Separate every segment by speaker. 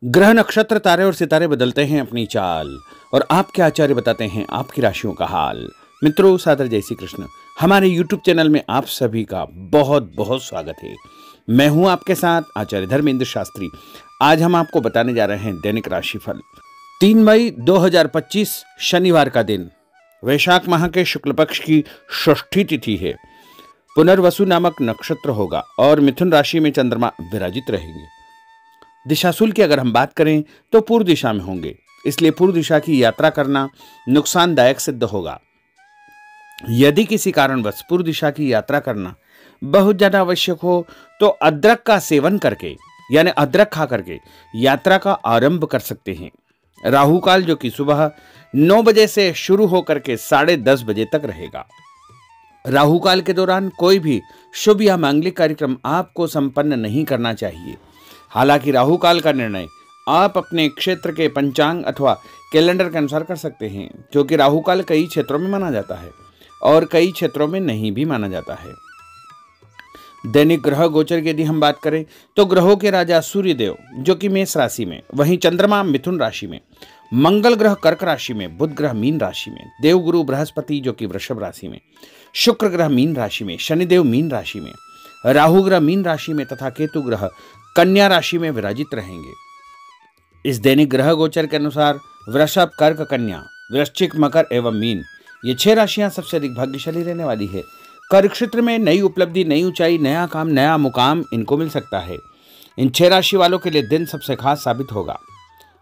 Speaker 1: ग्रह नक्षत्र तारे और सितारे बदलते हैं अपनी चाल और आपके आचार्य बताते हैं आपकी राशियों का हाल। मित्रों, सादर जय श्री कृष्ण। हमारे YouTube चैनल में आप सभी का बहुत बहुत स्वागत है। मैं हूं आपके साथ आचार्य धर्मेंद्र शास्त्री। आज हम आपको बताने जा रहे हैं दैनिक राशिफल 3 मई 2025 शनिवार का दिन। वैशाख माह के शुक्ल पक्ष की षष्ठी तिथि है। पुनर्वसु नामक नक्षत्र होगा और मिथुन राशि में चंद्रमा विराजित रहेंगे। दिशाशूल की अगर हम बात करें तो पूर्व दिशा में होंगे, इसलिए पूर्व दिशा की यात्रा करना नुकसानदायक सिद्ध होगा। यदि किसी कारणवश पूर्व दिशा की यात्रा करना बहुत ज्यादा आवश्यक हो तो अदरक का सेवन करके यानी अदरक खा करके यात्रा का आरंभ कर सकते हैं। राहु काल जो कि सुबह 9 बजे से शुरू होकर के 10:30 बजे तक रहेगा। राहु काल के दौरान कोई भी शुभ या मांगलिक कार्यक्रम आपको संपन्न नहीं करना चाहिए। हालांकि राहु काल का निर्णय आप अपने क्षेत्र के पंचांग अथवा कैलेंडर के अनुसार कर सकते हैं, क्योंकि राहु काल कई क्षेत्रों में माना जाता है और कई क्षेत्रों में नहीं भी माना जाता है। दैनिक ग्रह गोचर की यदि हम बात करें तो ग्रहों के राजा सूर्यदेव जो कि मेष राशि में, वहीं चंद्रमा मिथुन राशि में, मंगल ग्रह कर्क राशि में, बुध ग्रह मीन राशि में, देवगुरु बृहस्पति जो कि वृषभ राशि में, शुक्र ग्रह मीन राशि में, शनिदेव मीन राशि में, राहु ग्रह मीन राशि में तथा केतु ग्रह कन्या राशि में विराजित रहेंगे। इस दैनिक ग्रह गोचर के अनुसार वृषभ, कर्क, कन्या, वृश्चिक, मकर एवं मीन ये 6 राशियां सबसे अधिक भाग्यशाली रहने वाली है। कार्य क्षेत्र में नई उपलब्धि, नई ऊंचाई, नया काम, नया मुकाम इनको मिल सकता है। इन 6 राशि वालों के लिए दिन सबसे खास साबित होगा।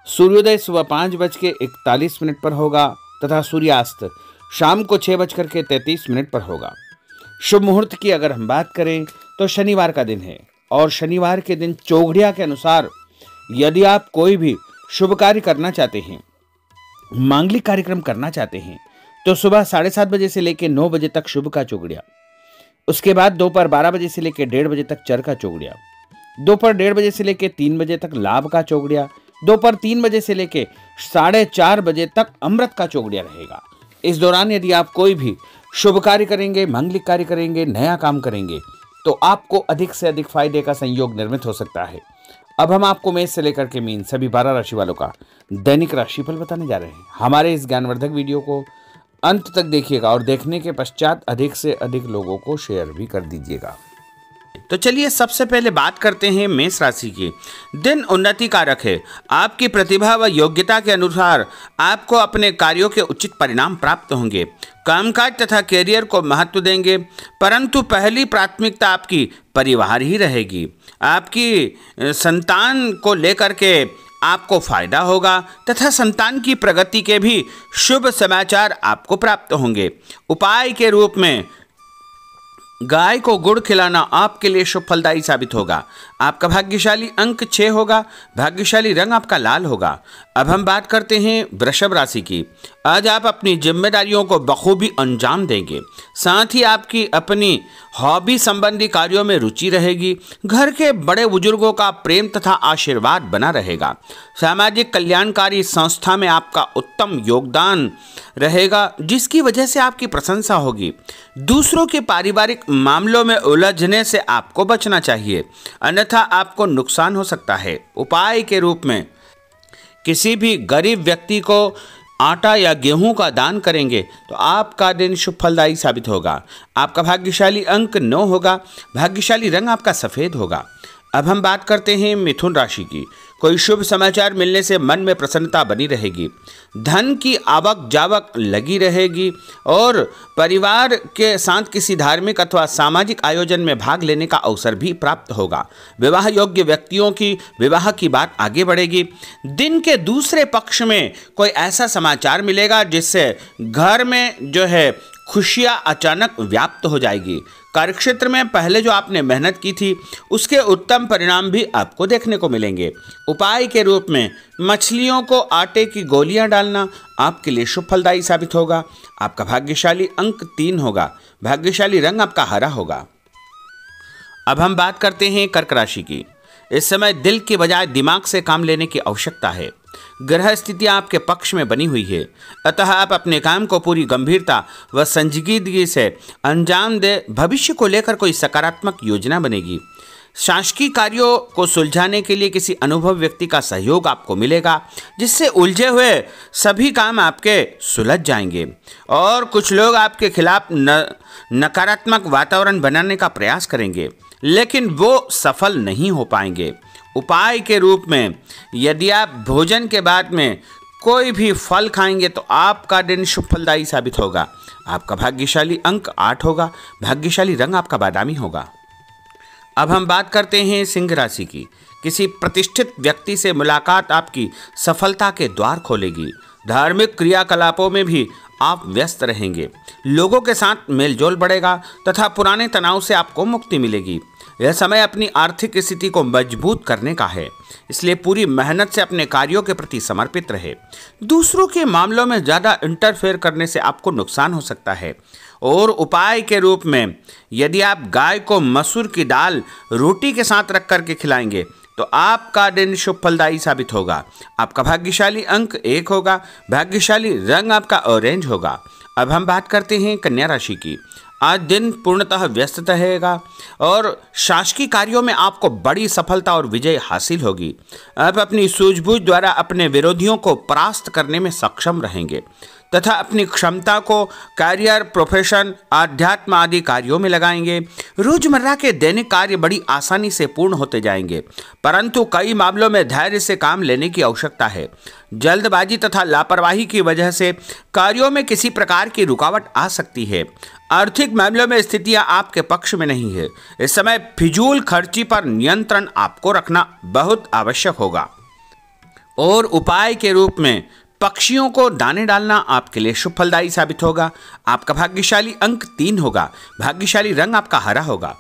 Speaker 1: सूर्योदय सुबह 5:41 पर होगा तथा सूर्यास्त शाम को 6:33 पर होगा। शुभ मुहूर्त की अगर हम बात करें तो शनिवार का दिन है और शनिवार के दिन चौघड़िया के अनुसार यदि आप कोई भी शुभ कार्य करना चाहते हैं, मांगलिक कार्यक्रम करना चाहते हैं, तो सुबह 7:30 बजे से लेकर 9 बजे तक शुभ का चौघड़िया, उसके बाद दोपहर 12 बजे से लेकर 1:30 बजे तक चर का चौघड़िया, दोपहर 1:30 बजे से लेकर 3 बजे तक लाभ का चौघड़िया, दोपहर 3 बजे से लेकर 4:30 बजे तक अमृत का चौघड़िया रहेगा। इस दौरान यदि आप कोई भी शुभ कार्य करेंगे, मांगलिक कार्य करेंगे, नया काम करेंगे तो आपको अधिक से अधिक फायदे का संयोग निर्मित हो सकता है। अब हम आपको मेष से लेकर के मीन सभी 12 राशि वालों का दैनिक राशिफल बताने जा रहे हैं। हमारे इस ज्ञानवर्धक वीडियो को अंत तक देखिएगा और देखने के पश्चात अधिक से अधिक लोगों को शेयर भी कर दीजिएगा। तो चलिए सबसे पहले बात करते हैं मेष राशि की। दिन उन्नति कारक है। आपकी प्रतिभा व योग्यता के अनुसार आपको अपने कार्यों के उचित परिणाम प्राप्त होंगे। कामकाज तथा कैरियर को महत्व देंगे, परंतु पहली प्राथमिकता आपकी परिवार ही रहेगी। आपकी संतान को लेकर के आपको फायदा होगा तथा संतान की प्रगति के भी शुभ समाचार आपको प्राप्त होंगे। उपाय के रूप में गाय को गुड़ खिलाना आपके लिए शुभ फलदायी साबित होगा। आपका भाग्यशाली अंक 6 होगा। भाग्यशाली रंग आपका लाल होगा। अब हम बात करते हैं वृषभ राशि की। आज आप अपनी जिम्मेदारियों को बखूबी अंजाम देंगे। साथ ही आपकी अपनी हॉबी संबंधी कार्यों में रुचि रहेगी। घर के बड़े बुजुर्गों का प्रेम तथा आशीर्वाद बना रहेगा। सामाजिक कल्याणकारी संस्था में आपका उत्तम योगदान रहेगा, जिसकी वजह से आपकी प्रशंसा होगी। दूसरों के पारिवारिक मामलों में उलझने से आपको बचना चाहिए, अन्यथा आपको नुकसान हो सकता है। उपाय के रूप में किसी भी गरीब व्यक्ति को आटा या गेहूं का दान करेंगे तो आपका दिन शुभ फलदायी साबित होगा। आपका भाग्यशाली अंक 9 होगा। भाग्यशाली रंग आपका सफेद होगा। अब हम बात करते हैं मिथुन राशि की। कोई शुभ समाचार मिलने से मन में प्रसन्नता बनी रहेगी। धन की आवक जावक लगी रहेगी और परिवार के साथ किसी धार्मिक अथवा सामाजिक आयोजन में भाग लेने का अवसर भी प्राप्त होगा। विवाह योग्य व्यक्तियों की विवाह की बात आगे बढ़ेगी। दिन के दूसरे पक्ष में कोई ऐसा समाचार मिलेगा जिससे घर में जो है खुशियां अचानक व्याप्त हो जाएगी। कार्यक्षेत्र में पहले जो आपने मेहनत की थी उसके उत्तम परिणाम भी आपको देखने को मिलेंगे। उपाय के रूप में मछलियों को आटे की गोलियां डालना आपके लिए शुभ फलदायी साबित होगा। आपका भाग्यशाली अंक 3 होगा। भाग्यशाली रंग आपका हरा होगा। अब हम बात करते हैं कर्क राशि की। इस समय दिल के बजाय दिमाग से काम लेने की आवश्यकता है। ग्रह स्थितियां आपके पक्ष में बनी हुई है, अतः आप अपने काम को पूरी गंभीरता व संजीदगी से अंजाम दे। भविष्य को लेकर कोई सकारात्मक योजना बनेगी। शासकीय कार्यों को सुलझाने के लिए किसी अनुभव व्यक्ति का सहयोग आपको मिलेगा, जिससे उलझे हुए सभी काम आपके सुलझ जाएंगे। और कुछ लोग आपके खिलाफ नकारात्मक वातावरण बनाने का प्रयास करेंगे, लेकिन वो सफल नहीं हो पाएंगे। उपाय के रूप में यदि आप भोजन के बाद में कोई भी फल खाएंगे तो आपका दिन शुभ फलदायी साबित होगा। आपका भाग्यशाली अंक 8 होगा। भाग्यशाली रंग आपका बादामी होगा। अब हम बात करते हैं सिंह राशि की। किसी प्रतिष्ठित व्यक्ति से मुलाकात आपकी सफलता के द्वार खोलेगी। धार्मिक क्रियाकलापों में भी आप व्यस्त रहेंगे। लोगों के साथ मेलजोल बढ़ेगा तथा पुराने तनाव से आपको मुक्ति मिलेगी। यह समय अपनी आर्थिक स्थिति को मजबूत करने का है, इसलिए पूरी मेहनत से अपने कार्यों के प्रति समर्पित रहे। दूसरों के मामलों में ज़्यादा इंटरफेयर करने से आपको नुकसान हो सकता है। और उपाय के रूप में यदि आप गाय को मसूर की दाल रोटी के साथ रख करके खिलाएंगे तो आपका दिन शुभ फलदायी साबित होगा। आपका भाग्यशाली अंक 1 होगा। भाग्यशाली रंग आपका ऑरेंज होगा। अब हम बात करते हैं कन्या राशि की। आज दिन पूर्णतः व्यस्त रहेगा और शासकीय कार्यों में आपको बड़ी सफलता और विजय हासिल होगी। आप अपनी सूझबूझ द्वारा अपने विरोधियों को परास्त करने में सक्षम रहेंगे तथा अपनी क्षमता को करियर, प्रोफेशन, आध्यात्म आदि कार्यों में लगाएंगे। रोजमर्रा के दैनिक कार्य बड़ी आसानी से पूर्ण होते जाएंगे, परंतु कई मामलों में धैर्य से काम लेने की आवश्यकता है। जल्दबाजी तथा लापरवाही की वजह से कार्यों में किसी प्रकार की रुकावट आ सकती है। आर्थिक मामलों में स्थितियां आपके पक्ष में नहीं है। इस समय फिजूल खर्ची पर नियंत्रण आपको रखना बहुत आवश्यक होगा। और उपाय के रूप में पक्षियों को दाने डालना आपके लिए शुभ फलदायी साबित होगा। आपका भाग्यशाली अंक 3 होगा। भाग्यशाली रंग आपका हरा होगा।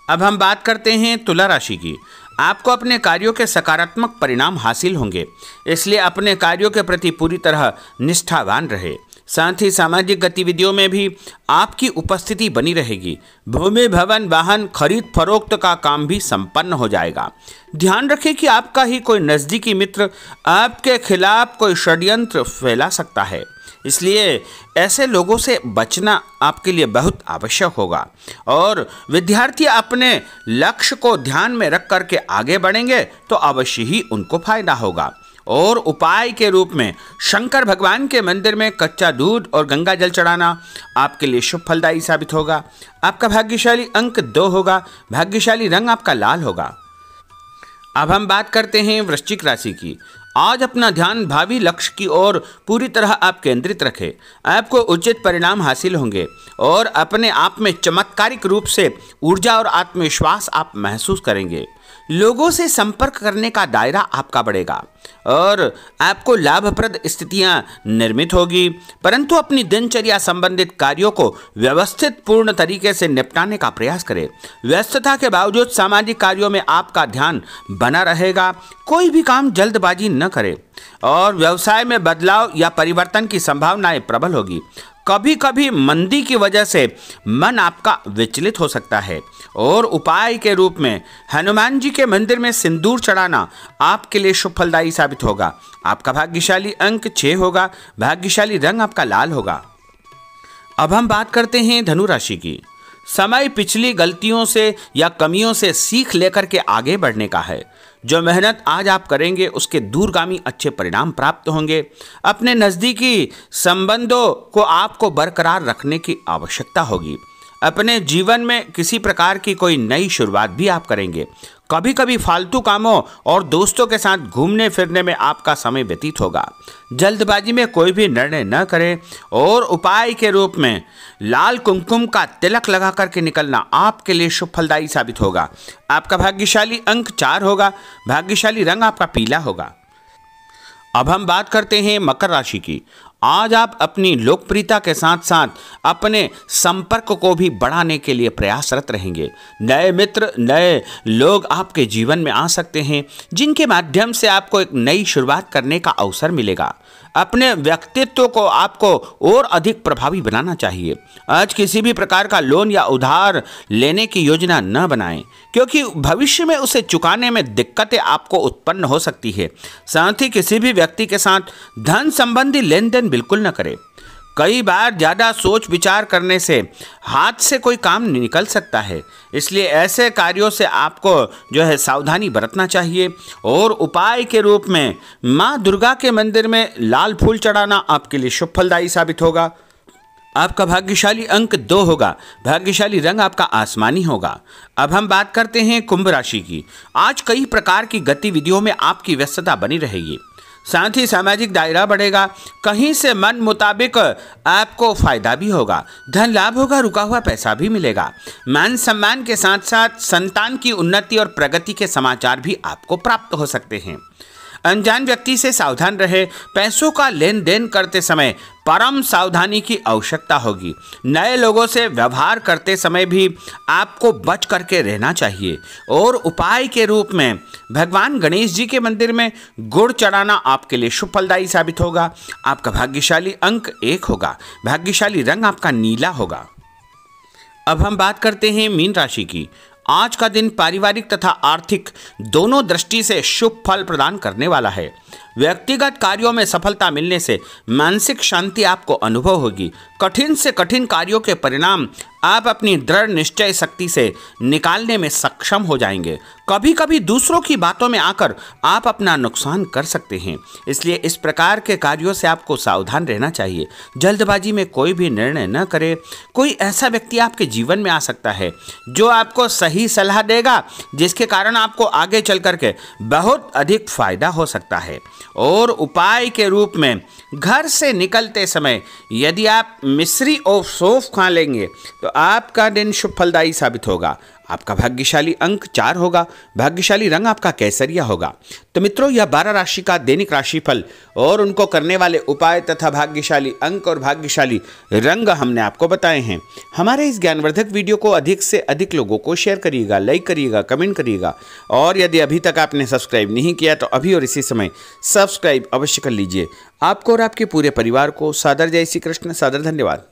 Speaker 1: अब हम बात करते हैं तुला राशि की। आपको अपने कार्यों के सकारात्मक परिणाम हासिल होंगे, इसलिए अपने कार्यों के प्रति पूरी तरह निष्ठावान रहे। साथ ही सामाजिक गतिविधियों में भी आपकी उपस्थिति बनी रहेगी। भूमि, भवन, वाहन खरीद फरोख्त का काम भी संपन्न हो जाएगा। ध्यान रखें कि आपका ही कोई नज़दीकी मित्र आपके खिलाफ कोई षड्यंत्र फैला सकता है, इसलिए ऐसे लोगों से बचना आपके लिए बहुत आवश्यक होगा। और विद्यार्थी अपने लक्ष्य को ध्यान में रख करके आगे बढ़ेंगे तो अवश्य ही उनको फायदा होगा। और उपाय के रूप में शंकर भगवान के मंदिर में कच्चा दूध और गंगा जल चढ़ाना आपके लिए शुभ फलदायी साबित होगा। आपका भाग्यशाली अंक 2 होगा। भाग्यशाली रंग आपका लाल होगा। अब हम बात करते हैं वृश्चिक राशि की। आज अपना ध्यान भावी लक्ष्य की ओर पूरी तरह आप केंद्रित रखें। आपको उचित परिणाम हासिल होंगे और अपने आप में चमत्कारिक रूप से ऊर्जा और आत्मविश्वास आप महसूस करेंगे। लोगों से संपर्क करने का दायरा आपका बढ़ेगा और आपको लाभप्रद स्थितियां निर्मित होगी, परंतु अपनी दिनचर्या संबंधित कार्यों को व्यवस्थित पूर्ण तरीके से निपटाने का प्रयास करें। व्यस्तता के बावजूद सामाजिक कार्यों में आपका ध्यान बना रहेगा। कोई भी काम जल्दबाजी न करें और व्यवसाय में बदलाव या परिवर्तन की संभावनाएं प्रबल होगी। कभी कभी मंदी की वजह से मन आपका विचलित हो सकता है। और उपाय के रूप में हनुमान जी के मंदिर में सिंदूर चढ़ाना आपके लिए शुभ फलदायी साबित होगा। आपका भाग्यशाली अंक 6 होगा। भाग्यशाली रंग आपका लाल होगा। अब हम बात करते हैं धनु राशि की। समय पिछली गलतियों से या कमियों से सीख लेकर के आगे बढ़ने का है। जो मेहनत आज आप करेंगे उसके दूरगामी अच्छे परिणाम प्राप्त होंगे। अपने नज़दीकी संबंधों को आपको बरकरार रखने की आवश्यकता होगी। अपने जीवन में किसी प्रकार की कोई नई शुरुआत भी आप करेंगे। कभी कभी फालतू कामों और दोस्तों के साथ घूमने फिरने में आपका समय व्यतीत होगा। जल्दबाजी में कोई भी निर्णय न करें। और उपाय के रूप में लाल कुमकुम का तिलक लगा करके निकलना आपके लिए शुभ फलदायी साबित होगा। आपका भाग्यशाली अंक 4 होगा। भाग्यशाली रंग आपका पीला होगा। अब हम बात करते हैं मकर राशि की। आज आप अपनी लोकप्रियता के साथ साथ अपने संपर्क को भी बढ़ाने के लिए प्रयासरत रहेंगे। नए मित्र, नए लोग आपके जीवन में आ सकते हैं, जिनके माध्यम से आपको एक नई शुरुआत करने का अवसर मिलेगा। अपने व्यक्तित्व को आपको और अधिक प्रभावी बनाना चाहिए। आज किसी भी प्रकार का लोन या उधार लेने की योजना न बनाएं, क्योंकि भविष्य में उसे चुकाने में दिक्कतें आपको उत्पन्न हो सकती है। साथ ही किसी भी व्यक्ति के साथ धन संबंधी लेन देन बिल्कुल न करें। कई बार ज़्यादा सोच विचार करने से हाथ से कोई काम निकल सकता है, इसलिए ऐसे कार्यों से आपको जो है सावधानी बरतना चाहिए। और उपाय के रूप में माँ दुर्गा के मंदिर में लाल फूल चढ़ाना आपके लिए शुभ फलदायी साबित होगा। आपका भाग्यशाली अंक 2 होगा। भाग्यशाली रंग आपका आसमानी होगा। अब हम बात करते हैं कुंभ राशि की। आज कई प्रकार की गतिविधियों में आपकी व्यस्तता बनी रहेगी, साथ ही सामाजिक दायरा बढ़ेगा। कहीं से मन मुताबिक आपको फायदा भी होगा, धन लाभ होगा, रुका हुआ पैसा भी मिलेगा। मान सम्मान के साथ साथ संतान की उन्नति और प्रगति के समाचार भी आपको प्राप्त हो सकते हैं। अनजान व्यक्ति से सावधान रहे। पैसों का लेन देन करते समय परम सावधानी की आवश्यकता होगी। नए लोगों से व्यवहार करते समय भी आपको बच करके रहना चाहिए। और उपाय के रूप में भगवान गणेश जी के मंदिर में गुड़ चढ़ाना आपके लिए शुभ फलदायी साबित होगा। आपका भाग्यशाली अंक 1 होगा। भाग्यशाली रंग आपका नीला होगा। अब हम बात करते हैं मीन राशि की। आज का दिन पारिवारिक तथा आर्थिक दोनों दृष्टि से शुभ फल प्रदान करने वाला है। व्यक्तिगत कार्यों में सफलता मिलने से मानसिक शांति आपको अनुभव होगी। कठिन से कठिन कार्यों के परिणाम आप अपनी दृढ़ निश्चय शक्ति से निकालने में सक्षम हो जाएंगे। कभी कभी दूसरों की बातों में आकर आप अपना नुकसान कर सकते हैं, इसलिए इस प्रकार के कार्यों से आपको सावधान रहना चाहिए। जल्दबाजी में कोई भी निर्णय न करें। कोई ऐसा व्यक्ति आपके जीवन में आ सकता है जो आपको सही सलाह देगा, जिसके कारण आपको आगे चल करके बहुत अधिक फायदा हो सकता है। और उपाय के रूप में घर से निकलते समय यदि आप मिश्री और सौंफ खा लेंगे तो आपका दिन शुभ फलदायी साबित होगा। आपका भाग्यशाली अंक 4 होगा। भाग्यशाली रंग आपका केसरिया होगा। तो मित्रों, यह 12 राशि का दैनिक राशिफल और उनको करने वाले उपाय तथा भाग्यशाली अंक और भाग्यशाली रंग हमने आपको बताए हैं। हमारे इस ज्ञानवर्धक वीडियो को अधिक से अधिक लोगों को शेयर करिएगा, लाइक करिएगा, कमेंट करिएगा। और यदि अभी तक आपने सब्सक्राइब नहीं किया तो अभी और इसी समय सब्सक्राइब अवश्य कर लीजिए। आपको और आपके पूरे परिवार को सादर जय श्री कृष्ण, सादर धन्यवाद।